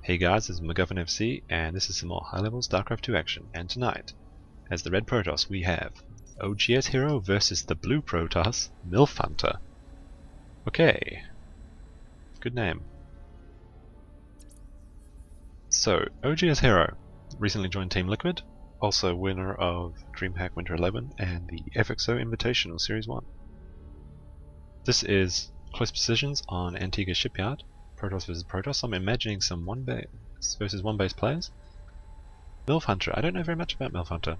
Hey guys, this is MacGuffinSC, and this is some more high-level StarCraft 2 action. And tonight, as the red Protoss, we have oGsHerO versus the blue Protoss, MilfHunter. Okay, good name. So, oGsHerO recently joined Team Liquid, also winner of DreamHack Winter 11 and the FXO Invitational Series 1. This is close positions on Antiga Shipyard. Protoss versus Protoss. I'm imagining some one base versus one base players. MilfHunter. I don't know very much about MilfHunter.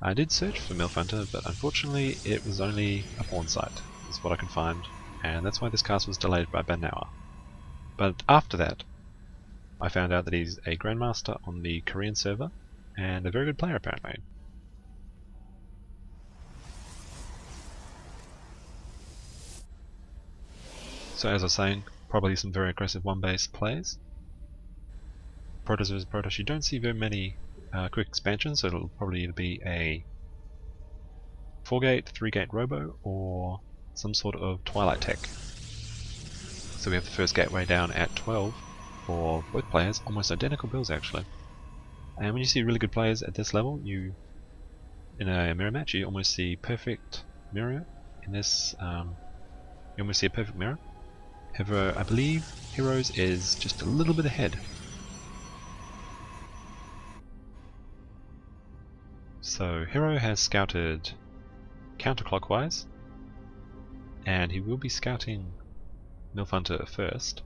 I did search for MilfHunter, but unfortunately it was only a porn site, is what I could find, and that's why this cast was delayed by about an hour. But after that, I found out that he's a Grandmaster on the Korean server, and a very good player apparently. So as I was saying, probably some very aggressive one-base plays. Protoss versus Protoss, you don't see very many quick expansions, so it'll probably either be a 4-gate, 3-gate robo, or some sort of Twilight tech. So we have the first gateway down at 12 for both players, almost identical builds actually. And when you see really good players at this level, in a mirror match, you almost see perfect mirror. In this, you almost see a perfect mirror. However, I believe Heroes is just a little bit ahead. So Hero has scouted counterclockwise, and he will be scouting MilfHunter first.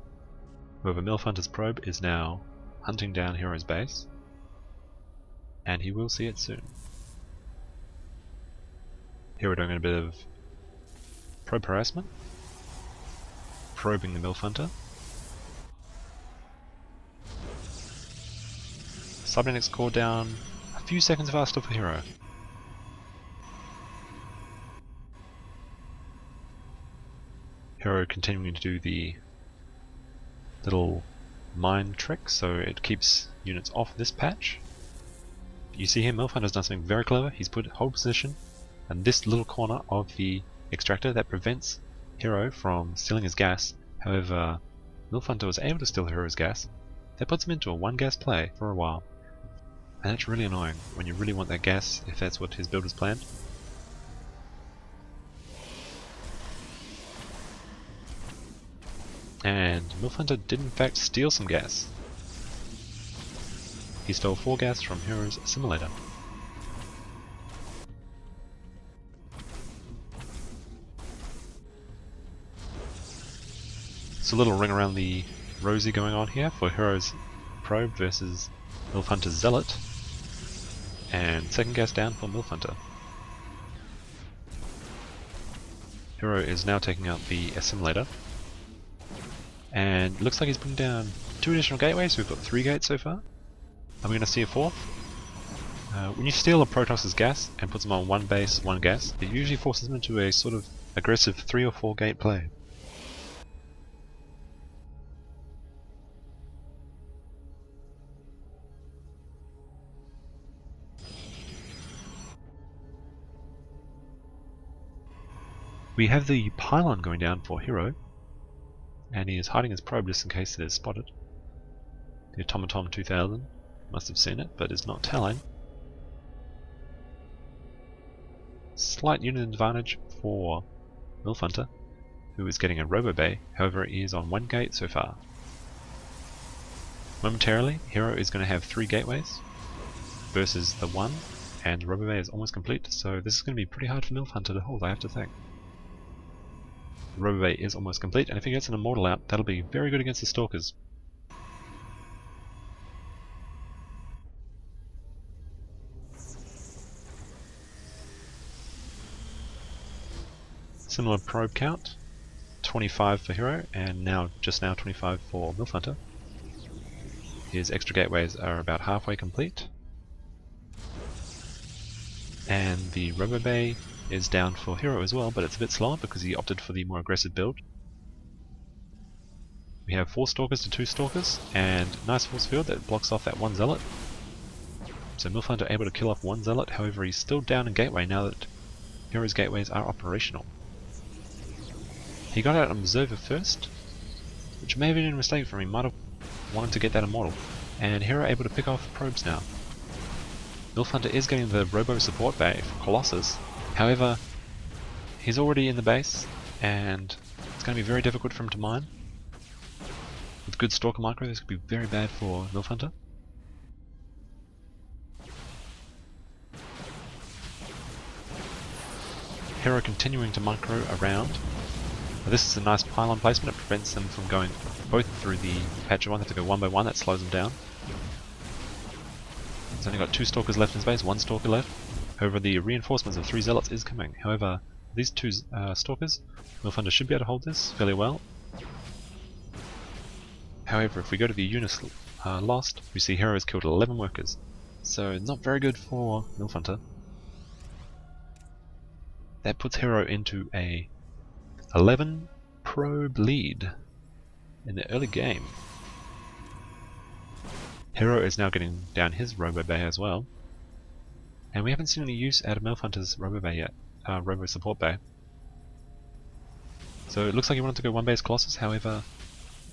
However, MilfHunter's probe is now hunting down Hero's base, and he will see it soon. Hero doing a bit of probe harassment, probing the MilfHunter. Cybernetics core down a few seconds faster for Hero. Hero continuing to do the little mine trick, so it keeps units off this patch. You see here, MilfHunter's done something very clever. He's put hold position and this little corner of the extractor that prevents Hero from stealing his gas. However, MilfHunter was able to steal Hero's gas. That puts him into a one-gas play for a while. And that's really annoying when you really want that gas, if that's what his build was planned. And MilfHunter did in fact steal some gas. He stole 4 gas from Hero's assimilator. It's a little ring around the rosy going on here for Hero's probe versus MilfHunter's zealot. And second gas down for MilfHunter. Hero is now taking out the assimilator. And looks like he's putting down 2 additional gateways, so we've got 3 gates so far. Are we going to see a 4th? When you steal a Protoss's gas and puts them on one base, one gas, it usually forces them into a sort of aggressive 3 or 4 gate play. We have the pylon going down for Hero, and he is hiding his probe just in case it is spotted. The Automaton 2000 must have seen it, but is not telling. Slight unit advantage for MilfHunter, who is getting a Robo Bay, however he is on 1 gate so far. Momentarily, Hero is going to have 3 gateways versus the 1, and the Robo Bay is almost complete, so this is going to be pretty hard for MilfHunter to hold, I have to think. The Robo Bay is almost complete, and if he gets an Immortal out, that'll be very good against the Stalkers. Similar probe count, 25 for Hero, and just now 25 for MilfHunter. His extra gateways are about halfway complete. And the Robo Bay is down for Hero as well, but it's a bit slower because he opted for the more aggressive build. We have 4 Stalkers to 2 Stalkers, and nice force field that blocks off that 1 Zealot. So MilfHunter able to kill off 1 Zealot, however he's still down in gateway now that Hero's gateways are operational. He got out an Observer first, which may have been a mistake for him. He might have wanted to get that immortal. And HerO able to pick off probes now. MilfHunter is getting the robo support bay for Colossus. However, he's already in the base, and it's going to be very difficult for him to mine. With good Stalker micro, this could be very bad for MilfHunter. HerO continuing to micro around. This is a nice pylon placement. It prevents them from going both through the patch of one. They have to go one by one. That slows them down. He's only got 2 Stalkers left in space, 1 Stalker left. However, the reinforcements of 3 Zealots is coming. However, these 2 Stalkers, MilfHunter should be able to hold this fairly well. However, if we go to the units lost, we see HerO has killed 11 workers. So not very good for MilfHunter. That puts HerO into a 11 probe lead in the early game. HerO is now getting down his robo bay as well. And we haven't seen any use out of MilfHunter's robo bay yet, robo support bay. So it looks like he wanted to go one base Colossus, however,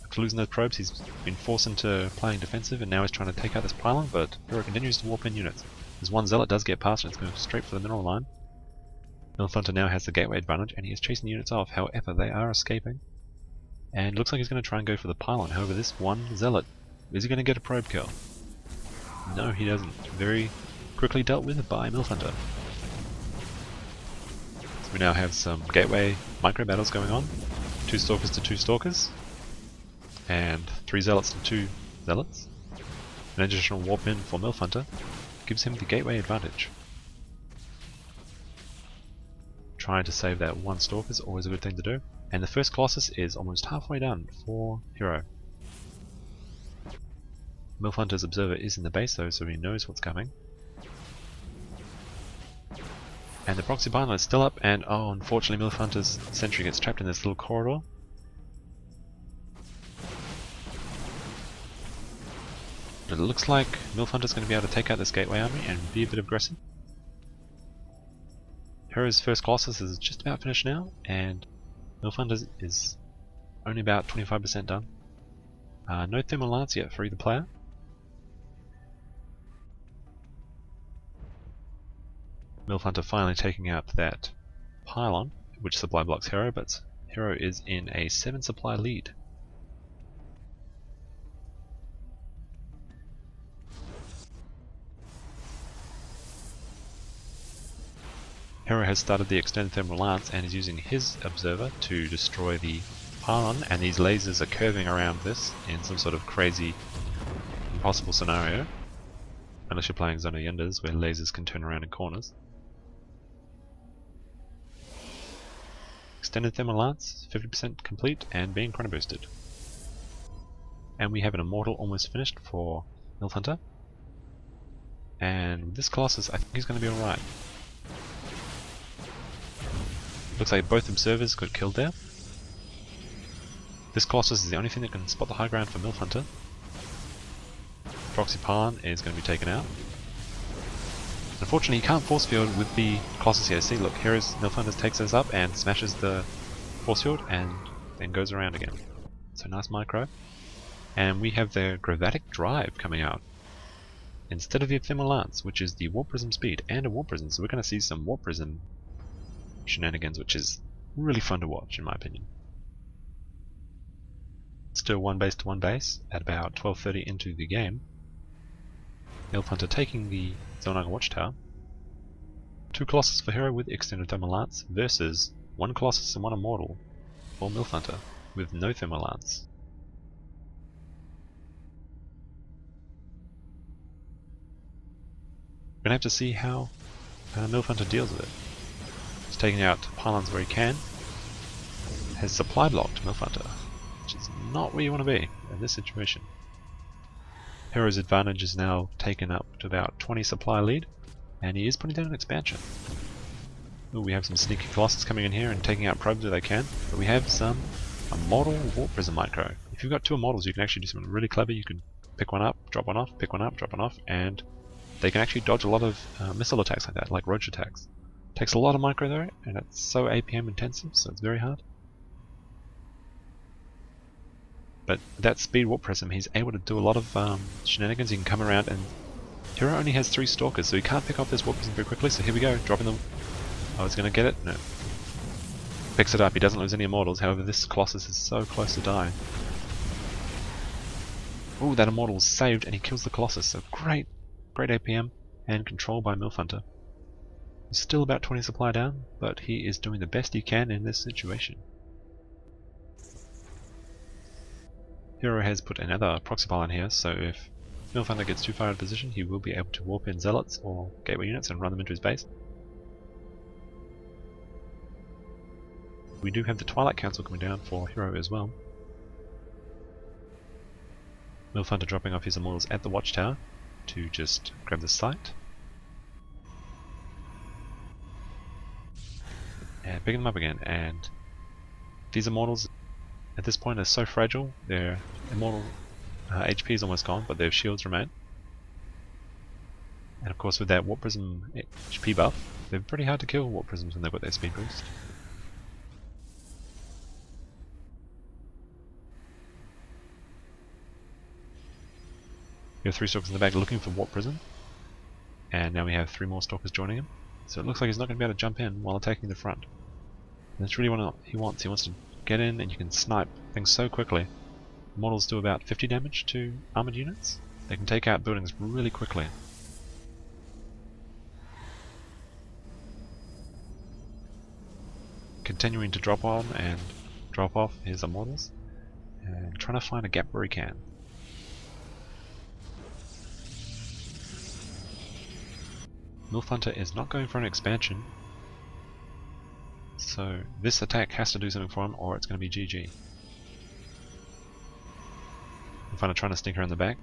after losing those probes he's been forced into playing defensive and now he's trying to take out this pylon, but HerO continues to warp in units. There's 1 Zealot does get past and it's going straight for the mineral line. MilfHunter now has the gateway advantage and he is chasing the units off, however they are escaping. And it looks like he's going to try and go for the pylon, however this 1 Zealot, is he going to get a probe kill? No, he doesn't. Very quickly dealt with by MilfHunter. So we now have some gateway micro battles going on. 2 Stalkers to 2 Stalkers. And 3 Zealots to 2 Zealots. An additional warp in for MilfHunter gives him the gateway advantage. Trying to save that 1 Stalker is always a good thing to do. And the first Colossus is almost halfway done for HerO. MilfHunter's observer is in the base though, so he knows what's coming. And the proxy pylon is still up, and oh, unfortunately MilfHunter's sentry gets trapped in this little corridor. But it looks like MilfHunter's going to be able to take out this gateway army and be a bit aggressive. HerO's first Colossus is just about finished now, and MilfHunter is only about 25% done. No thermal lance yet for either player. MilfHunter finally taking out that pylon, which supply blocks HerO, but HerO is in a 7 supply lead. HerO has started the extended thermal lance and is using his observer to destroy the pylon, and these lasers are curving around this in some sort of crazy, impossible scenario. Unless you're playing Zone of Yenders, where lasers can turn around in corners. Extended thermal lance, 50% complete and being chrono boosted. And we have an immortal almost finished for MilfHunter. And with this Colossus, I think he's going to be alright. Looks like both observers got killed there. This Colossus is the only thing that can spot the high ground for MilfHunter. Proxy pylon is going to be taken out. Unfortunately, he can't force field with the Colossus here. See, look, here is MilfHunter takes us up and smashes the force field and then goes around again. So nice micro. And we have the Gravatic Drive coming out instead of the Ephemeral Lance, which is the Warp Prism speed and a Warp Prism. So we're going to see some Warp Prism shenanigans, which is really fun to watch in my opinion. Still 1 base to 1 base at about 12:30 into the game. MilfHunter taking the Zolnaga Watchtower. 2 Colossus for HerO with extended thermal lance versus 1 Colossus and 1 Immortal for MilfHunter with no thermal lance. We're gonna have to see how MilfHunter deals with it. He's taking out pylons where he can. Has supply blocked MilfHunter, which is not where you want to be in this situation. HerO's advantage is now taken up to about 20 supply lead, and he is putting down an expansion. Ooh, we have some sneaky Colossus coming in here and taking out probes where they can, but we have some Immortal Warp Prism Micro. If you've got 2 Immortals, you can actually do something really clever. You can pick one up, drop one off, pick one up, drop one off, and they can actually dodge a lot of missile attacks like that, like roach attacks. Takes a lot of micro though, and it's so APM intensive, so it's very hard. But that speed warp prism, he's able to do a lot of shenanigans. He can come around, and HerO only has 3 stalkers, so he can't pick off this warp prism very quickly. So here we go, dropping them. Oh, he's going to get it? No. Picks it up, he doesn't lose any immortals, however this Colossus is so close to dying. Ooh, that immortal is saved, and he kills the Colossus, so great APM, and control by MilfHunter. Still about 20 supply down, but he is doing the best he can in this situation. HerO has put another proxy pylon here, so if MilfHunter gets too far out of position, he will be able to warp in zealots or gateway units and run them into his base. We do have the Twilight Council coming down for HerO as well. MilfHunter dropping off his immortals at the watchtower to just grab the site. And picking them up again, and these immortals at this point are so fragile, their immortal HP is almost gone, but their shields remain. And of course with that Warp Prism HP buff, they're pretty hard to kill Warp Prisms when they've got their speed boost. We have 3 stalkers in the back looking for Warp Prism, and now we have 3 more stalkers joining him. So it looks like he's not going to be able to jump in while attacking the front. And that's really what he wants. He wants to get in, and you can snipe things so quickly. Models do about 50 damage to armored units. They can take out buildings really quickly. Continuing to drop on and drop off his immortals, and trying to find a gap where he can. MilfHunter is not going for an expansion, so this attack has to do something for him or it's going to be GG. MilfHunter trying to sneak around the back.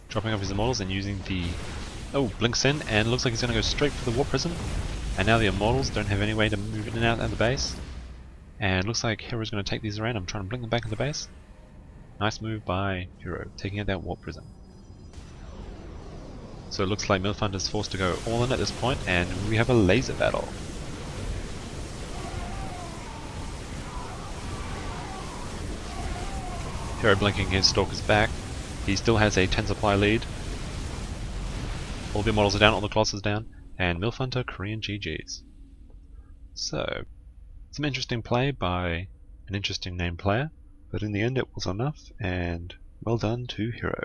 Dropping off his immortals and using the... Oh, blinks in and looks like he's going to go straight for the Warp Prism. And now the immortals don't have any way to move in and out of the base. And looks like HerO's going to take these around. I'm trying to blink them back in the base. Nice move by HerO, taking out that Warp Prism. So it looks like MilfHunter's forced to go all in at this point, and we have a laser battle. HerO blinking his stalkers back. He still has a 10 supply lead. All the immortals are down, all the Colossus down, and MilfHunter Korean GG's. So, some interesting play by an interesting named player, but in the end it was enough, and well done to HerO.